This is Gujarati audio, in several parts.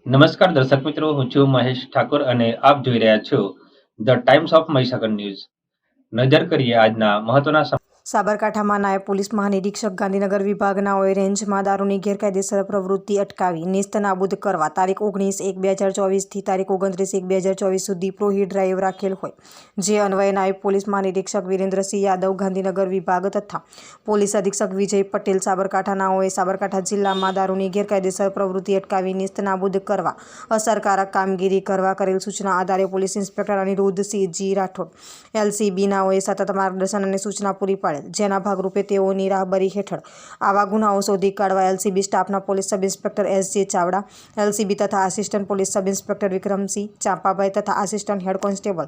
નમસ્કાર દર્શક મિત્રો, હું છું મહેશ ઠાકોર અને આપ જોઈ રહ્યા છો the Times of Mahisagar news. નજર કરીએ આજના મહત્વના સાબરકાંઠામાં નાયબ પોલીસ મહાનિરીક્ષક ગાંધીનગર વિભાગનાઓએ રેન્જમાં દારૂની ગેરકાયદેસર પ્રવૃત્તિ અટકાવી નેસ્ત નાબૂદ કરવા તારીખ 19/1/2024 થી તારીખ 29/1/2024 સુધી પ્રોહી ડ્રાઈવ રાખેલ હોય, જે અન્વયે નાયબ પોલીસ મહાનિરીક્ષક વિરેન્દ્રસિંહ યાદવ ગાંધીનગર વિભાગ તથા પોલીસ અધિક્ષક વિજય પટેલ સાબરકાંઠાનાઓએ સાબરકાંઠા જિલ્લામાં દારૂની ગેરકાયદેસર પ્રવૃત્તિ અટકાવી નેસ્ત નાબૂદ કરવા અસરકારક કામગીરી કરવા કરેલ સૂચના આધારે પોલીસ ઇન્સ્પેક્ટર અનિરુદ્ધસિંહ જી રાઠોડ LCB નાઓએ સતત માર્ગદર્શન અને સૂચના પૂરી પાડેલ, જેના ભાગરૂપે તેઓની રાહબરી હેઠળ આવા ગુનાઓ શોધી કાઢવા LCB સ્ટાફના police sub inspector SJ Chavda, LCB તથા assistant police sub inspector Vikramsinh Champabhai તથા assistant head constable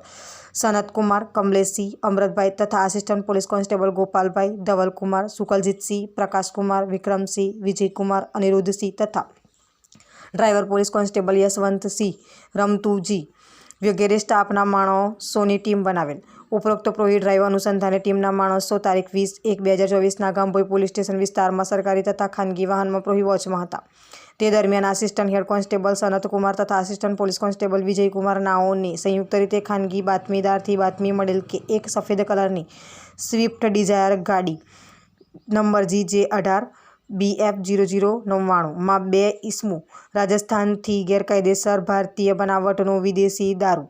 Sanatkumar Kamleshsinh Amrutbhai તથા assistant police constable Gopalbhai, Dhavalkumar, Shukaljitsinh, Prakashkumar, Vikramsinh, Vijaykumar, Anirudhsinh તથા driver police constable Yashwantsinh Ramtuji વગેરે સ્ટાફના માણસોની ટીમ બનાવેલ. ઉપરોક્ત પ્રોહી ડ્રાઈવ અનુસંધાને ટીમના માણસો તારીખ 20/1/2024ના ગામભોઈ પોલીસ સ્ટેશન વિસ્તારમાં સરકારી તથા ખાનગી વાહનમાં પ્રોહી વોચમાં હતા. તે દરમિયાન આસિસ્ટન્ટ હેડ કોન્સ્ટેબલ સનતકુમાર તથા આસિસ્ટન્ટ પોલીસ કોન્સ્ટેબલ વિજયકુમાર નાઓને સંયુક્ત રીતે ખાનગી બાતમીદારથી બાતમી મળેલ કે એક સફેદ કલરની સ્વિફ્ટ ડિઝાયર ગાડી નંબર GJ18 BF0099 માં 2 ઈસમો રાજસ્થાનથી ગેરકાયદેસર ભારતીય બનાવટનો વિદેશી દારૂ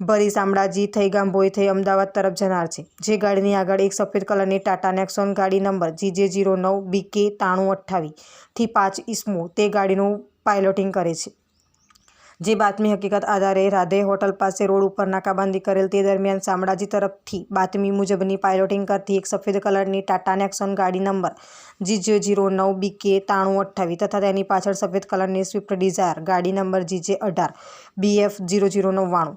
ભરી શામળાજી થઈ ગામભોઈ થઈ અમદાવાદ તરફ જનાર છે. જે ગાડીની આગળ એક સફેદ કલરની ટાટા નેક્સોન ગાડી નંબર GJ09 BK 9328 થી 5 ઈસમો તે ગાડીનું પાયલોટિંગ કરે છે. જે બાતમી હકીકત આધારે રાધે હોટલ પાસે રોડ ઉપર નાકાબંધી કરેલ. તે દરમિયાન શામળાજી તરફથી બાતમી મુજબની પાયલોટિંગ કરતી એક સફેદ કલરની ટાટા નેક્સોન ગાડી નંબર GJ09 BK 9328 તથા તેની પાછળ સફેદ કલરની સ્વિફ્ટ ડિઝાયર ગાડી નંબર GJ18 BF0099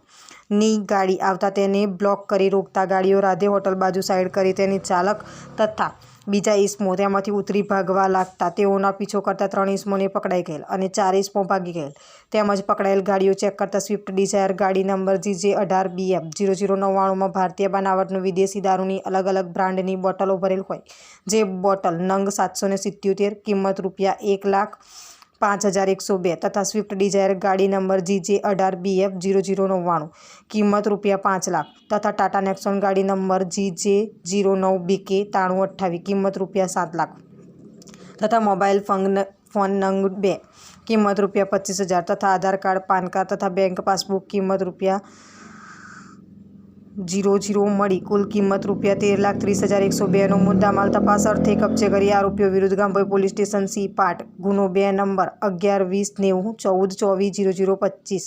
ની ગાડી આવતા તેને બ્લોક કરી રોકતા ગાડીઓ રાધે હોટલ બાજુ સાઈડ કરી તેની ચાલક તથા બીજા ઈસમો તેમાંથી ઉતરી ભાગવા લાગતા તેઓના પીછો કરતા 3 ઈસમોને પકડાઈ ગયેલ અને 4 ઈસમો ભાગી ગયેલ. તેમજ પકડાયેલ ગાડીઓ ચેક કરતા સ્વિફ્ટ ડિઝાયર ગાડી નંબર GJ18 BF0099 માં ભારતીય બનાવટનું વિદેશી દારૂની અલગ અલગ બ્રાન્ડની બોટલો ભરેલ હોય, જે બોટલ નંગ 777, કિંમત ₹1,05,102 તથા સ્વિફ્ટ ડિઝાયર ગાડી નંબર GJ18 BF0099 કિંમત ₹5,00,000 તથા ટાટા નેક્સોન ગાડી નંબર GJ09 BK 9328 કિંમત ₹7,00,000 તથા મોબાઈલ ફોન નંગ 2 કિંમત ₹25,000 તથા આધાર કાર્ડ, પાન કાર્ડ તથા બેંક પાસબુક કિંમત ₹00 મળી કુલ કિંમત ₹13,30,102 નો મુદ્દામાલ તપાસ અર્થે કબજે કરી આરોપીઓ વિરુદ્ધ ગામભોઈ પોલીસ સ્ટેશન C પાટ ગુનો 2 નંબર 11-20-90-14-00-25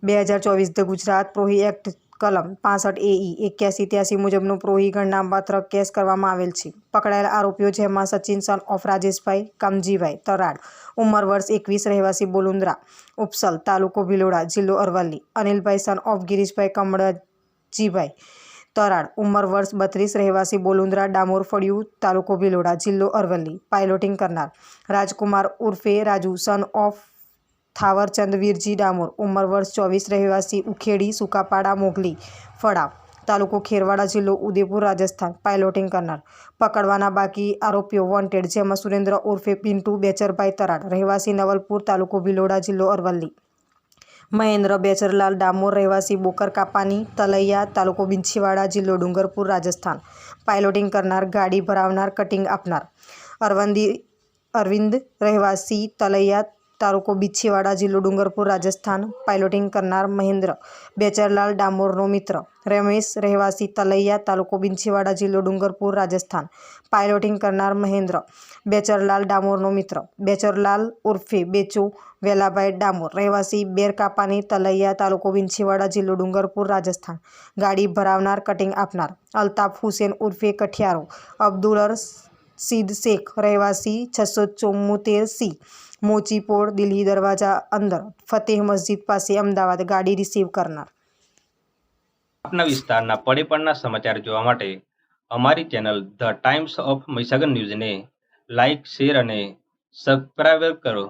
2024 ધ ગુજરાત પ્રોહી એક્ટ કલમ 65 AE 8183 મુજબનો પ્રોહી ગણનાપાત્ર કેસ કરવામાં આવેલ છે. પકડાયેલ આરોપીઓ જેમાં સચિન સન ઓફ રાજેશભાઈ કામજીભાઈ તરાડ ઉંમર વર્ષ 21 રહેવાસી બોલુન્દ્રા ઉપસલ તાલુકો ભિલોડા જિલ્લો અરવલ્લી, અનિલભાઈ સન ઓફ ગિરીશભાઈ કમળજીભાઈ તરાડ ઉંમર વર્ષ 32 રહેવાસી બોલુન્દ્રા ડામોર ફળિયું તાલુકો ભિલોડા જિલ્લો અરવલ્લી, પાયલોટિંગ કરનાર રાજકુમાર ઉર્ફે રાજુ સન ઓફ થાવરચંદ વીરજી ડામોર ઉંમર વર્ષ 24 રહેવાસી ઉખેડી સુકાપાડા મોગલી ફળા તાલુકો ખેરવાડા જિલ્લો ઉદયપુર રાજસ્થાન, પાયલોટિંગ કરનાર. પકડવાના બાકી આરોપીઓ વોન્ટેડ જેમાં સુરેન્દ્ર ઉર્ફે પિન્ટુ બેચરભાઈ તરાડ રહેવાસી નવલપુર તાલુકો ભિલોડા જિલ્લો અરવલ્લી, મહેન્દ્ર બેચરલાલ ડામોર રહેવાસી બોકર કાપાની તલૈયા તાલુકો બિંછીવાડા જિલ્લો ડુંગરપુર રાજસ્થાન, પાયલોટિંગ કરનાર ગાડી ભરાવનાર કટિંગ આપનાર. અરવિંદ રહેવાસી તલૈયા તાલુકો બિંછીવાડા જિલ્લો ડુંગરપુર રાજસ્થાન, પાયલોટિંગ કરનાર મહેન્દ્ર બેચરલાલ ડામોરનો મિત્ર. રમેશ રહેવાસી તલૈયા તાલુકો બિંછીવાડા જિલ્લો ડુંગરપુર રાજસ્થાન, પાયલોટિંગ કરનાર મહેન્દ્ર બેચરલાલ ડામોરનો મિત્ર. બેચરલાલ ઉર્ફે બેચો વેલાભાઈ ડામોર રહેવાસી બેરકાપાની તલૈયા તાલુકો બિંછીવાડા જિલ્લો ડુંગરપુર રાજસ્થાન, ગાડી ભરાવનાર કટિંગ આપનાર. અલ્તાફ હુસેન ઉર્ફે કઠિયારો અબ્દુલ રશીદ શેખ રહેવાસી 674C મોચીપોળ દિલ્હી દરવાજા અંદર ફતેહ મસ્જિદ પાસે અમદાવાદ, ગાડી રિસીવ કરનાર. આપના વિસ્તારના પડે પડના સમાચાર જોવા માટે અમારી channel the Times of Mahisagar ન્યૂઝને લાઇક, શેર અને સબસ્ક્રાઇબ કરો.